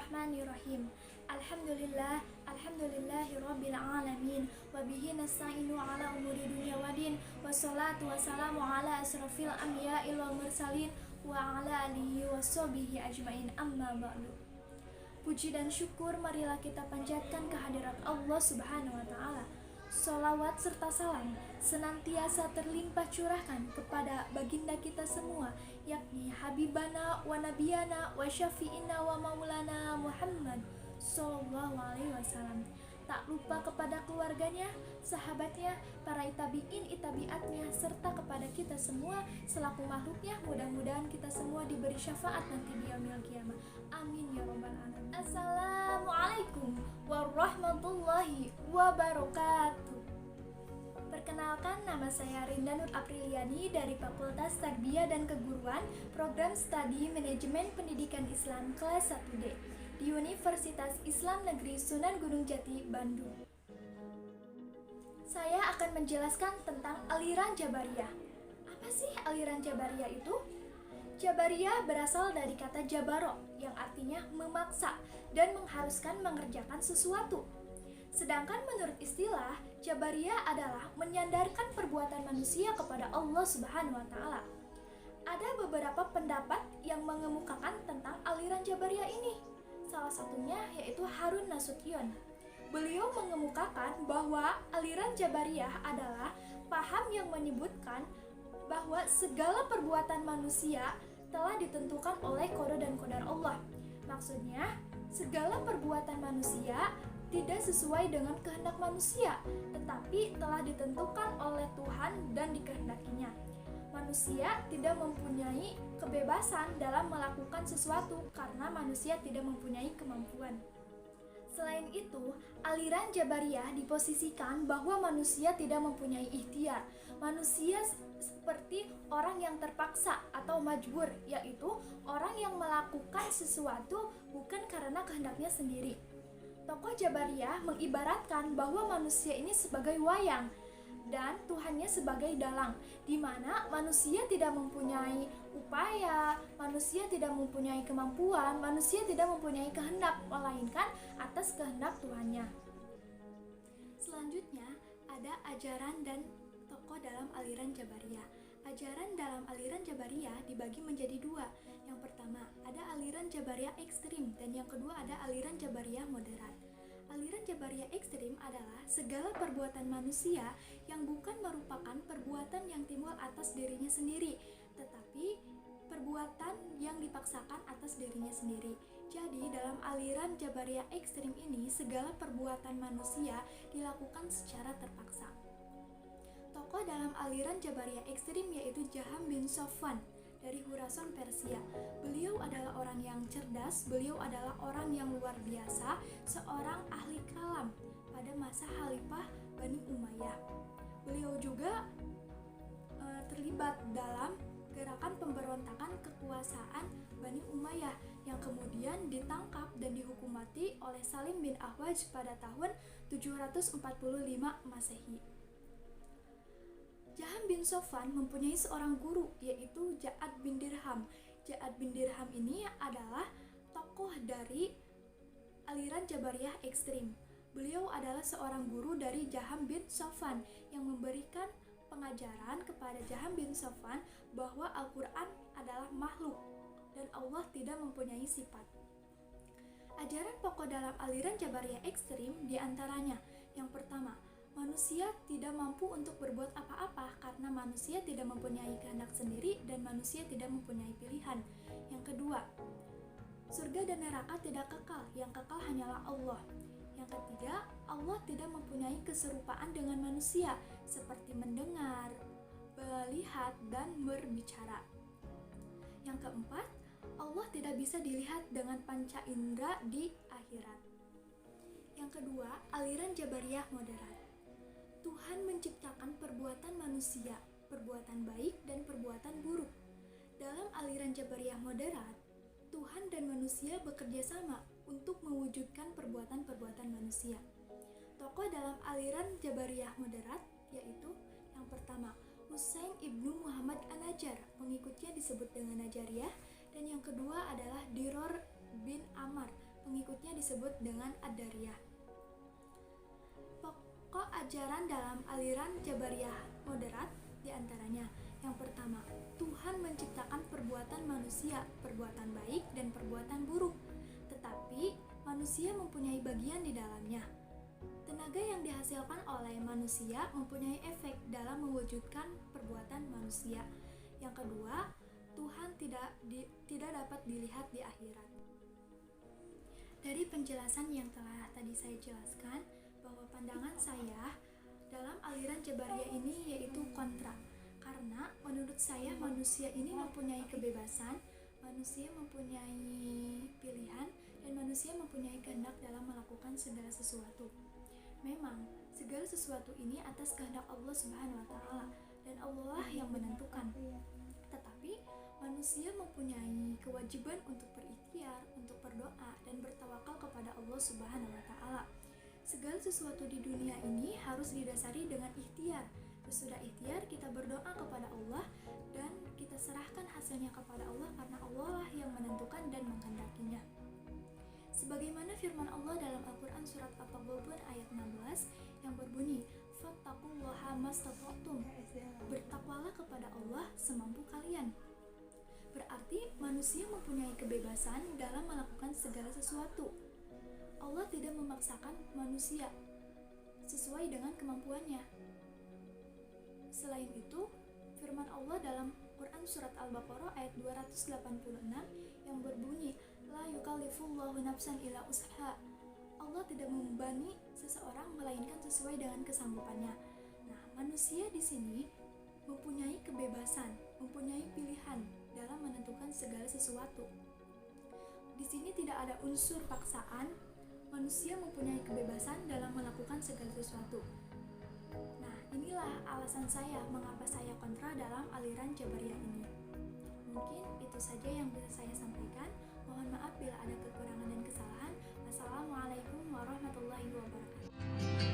Bismillahirrahmanirrahim. Alhamdulillahirabbil alamin wa bihi nasta'inu ala umuri dunya waddin wassalatu wassalamu ala asrofil anbiya'i wal mursalin wa ala alihi washabihi ajmain, amma ba'du. Puji dan syukur marilah kita panjatkan kehadirat Allah Subhanahu wa taala. Sholawat serta salam senantiasa terlimpah curahkan kepada baginda kita semua, yakni Habibana wa Nabiyana wa Syafi'ina wa Maulana Muhammad Sallallahu Alaihi Wasallam. Tak lupa kepada keluarganya, sahabatnya, para tabi'in, tabi'atnya, serta kepada kita semua selaku makhluknya. Mudah-mudahan kita semua diberi syafaat nanti di yaumil qiyamah. Amin ya rabbal alamin. Assalamualaikum warahmatullahi wabarakatuh. Perkenalkan, nama saya Rinda Nur Apriliani dari Fakultas Tarbiyah dan Keguruan, Program Studi Manajemen Pendidikan Islam kelas 1D di Universitas Islam Negeri Sunan Gunung Jati, Bandung. Saya akan menjelaskan tentang aliran Jabariyah. Apa sih aliran Jabariyah itu? Jabariyah berasal dari kata jabaro, yang artinya memaksa dan mengharuskan mengerjakan sesuatu. Sedangkan menurut istilah, Jabariyah adalah menyandarkan perbuatan manusia kepada Allah Subhanahu wa taala. Ada beberapa pendapat yang mengemukakan tentang aliran Jabariyah ini. Salah satunya yaitu Harun Nasution. Beliau mengemukakan bahwa aliran Jabariyah adalah paham yang menyebutkan bahwa segala perbuatan manusia telah ditentukan oleh qada dan qadar Allah. Maksudnya, segala perbuatan manusia tidak sesuai dengan kehendak manusia, tetapi telah ditentukan oleh Tuhan dan dikehendakinya. Manusia tidak mempunyai kebebasan dalam melakukan sesuatu karena manusia tidak mempunyai kemampuan. Selain itu, aliran Jabariyah diposisikan bahwa manusia tidak mempunyai ikhtiar. Manusia seperti orang yang terpaksa atau majbur, yaitu orang yang melakukan sesuatu bukan karena kehendaknya sendiri. Tokoh Jabariyah mengibaratkan bahwa manusia ini sebagai wayang dan Tuhannya sebagai dalang, di mana manusia tidak mempunyai upaya, manusia tidak mempunyai kemampuan, manusia tidak mempunyai kehendak, melainkan atas kehendak Tuhannya. Selanjutnya, ada ajaran dan tokoh dalam aliran Jabariyah. Ajaran dalam aliran Jabariyah dibagi menjadi dua. Yang pertama, ada aliran Jabariyah ekstrim, dan yang kedua ada aliran Jabariyah moderat. Aliran Jabariyah ekstrim adalah segala perbuatan manusia yang bukan merupakan perbuatan yang timbul atas dirinya sendiri, tetapi perbuatan yang dipaksakan atas dirinya sendiri. Jadi, dalam aliran Jabariyah ekstrim ini, segala perbuatan manusia dilakukan secara terpaksa. Tokoh dalam aliran Jabariyah ekstrim yaitu Jaham bin Safwan dari Khurasan, Persia. Beliau adalah orang yang cerdas, beliau adalah orang yang luar biasa, seorang ahli kalam pada masa Khalifah Bani Umayyah. Beliau juga terlibat dalam gerakan pemberontakan kekuasaan Bani Umayyah yang kemudian ditangkap dan dihukum mati oleh Salim bin Ahwaj pada tahun 745 Masehi. Jaham bin Safwan mempunyai seorang guru, yaitu Ja'ad bin Dirham. Ja'ad bin Dirham ini adalah tokoh dari aliran Jabariyah ekstrim. Beliau adalah seorang guru dari Jaham bin Safwan yang memberikan pengajaran kepada Jaham bin Safwan bahwa Al-Quran adalah makhluk dan Allah tidak mempunyai sifat. Ajaran pokok dalam aliran Jabariyah ekstrim diantaranya, yang pertama, manusia tidak mampu untuk berbuat apa-apa karena manusia tidak mempunyai kehendak sendiri dan manusia tidak mempunyai pilihan. Yang kedua, surga dan neraka tidak kekal, yang kekal hanyalah Allah. Yang ketiga, Allah tidak mempunyai keserupaan dengan manusia seperti mendengar, melihat, dan berbicara. Yang keempat, Allah tidak bisa dilihat dengan panca indera di akhirat. Yang kedua, aliran Jabariyah moderat. Tuhan menciptakan perbuatan manusia, perbuatan baik dan perbuatan buruk. Dalam aliran Jabariyah moderat, Tuhan dan manusia bekerja sama untuk mewujudkan perbuatan-perbuatan manusia. Tokoh dalam aliran Jabariyah moderat yaitu yang pertama, Husain ibnu Muhammad An-Najjar, pengikutnya disebut dengan Najjariyah, dan yang kedua adalah Diror bin Ammar, Pengikutnya disebut dengan Ad-Dariyah. Pokok ajaran dalam aliran Jabariyah moderat diantaranya: yang pertama, Tuhan menciptakan perbuatan manusia, perbuatan baik dan perbuatan buruk, tetapi manusia mempunyai bagian di dalamnya. Tenaga yang dihasilkan oleh manusia mempunyai efek dalam mewujudkan perbuatan manusia. Yang kedua, Tuhan tidak dapat dilihat di akhirat. Dari penjelasan yang telah tadi saya jelaskan, bahwa pandangan saya dalam aliran Jabariyah ini yaitu kontra. Karena menurut saya manusia ini mempunyai kebebasan, manusia mempunyai pilihan, dan manusia mempunyai kehendak dalam melakukan segala sesuatu. Memang segala sesuatu ini atas kehendak Allah Subhanahu wa taala, dan Allah yang menentukan. Tetapi manusia mempunyai kewajiban untuk berikhtiar, untuk berdoa dan bertawakal kepada Allah Subhanahu wa taala. Segala sesuatu di dunia ini harus didasari dengan ikhtiar. Sesudah ikhtiar kita berdoa kepada Allah dan kita serahkan hasilnya kepada Allah, karena Allah lah yang menentukan dan menghendakinya. Sebagaimana firman Allah dalam Al-Quran surat At-Taghabun ayat 16 yang berbunyi, "Fattaqullaha mastata'tum." Bertakwalah kepada Allah semampu kalian. Berarti manusia mempunyai kebebasan dalam melakukan segala sesuatu. Allah tidak memaksakan manusia sesuai dengan kemampuannya. Selain itu, firman Allah dalam Quran surat Al-Baqarah ayat 286 yang berbunyi, "La yukallifullahu nafsan illa usaha." Allah tidak membebani seseorang melainkan sesuai dengan kesanggupannya. Nah, manusia di sini mempunyai kebebasan, mempunyai pilihan dalam menentukan segala sesuatu. Di sini tidak ada unsur paksaan. Manusia mempunyai kebebasan dalam melakukan segala sesuatu. Nah, inilah alasan saya mengapa saya kontra dalam aliran Jabariyah ini. Mungkin itu saja yang bisa saya sampaikan. Mohon maaf bila ada kekurangan dan kesalahan. Wassalamualaikum warahmatullahi wabarakatuh.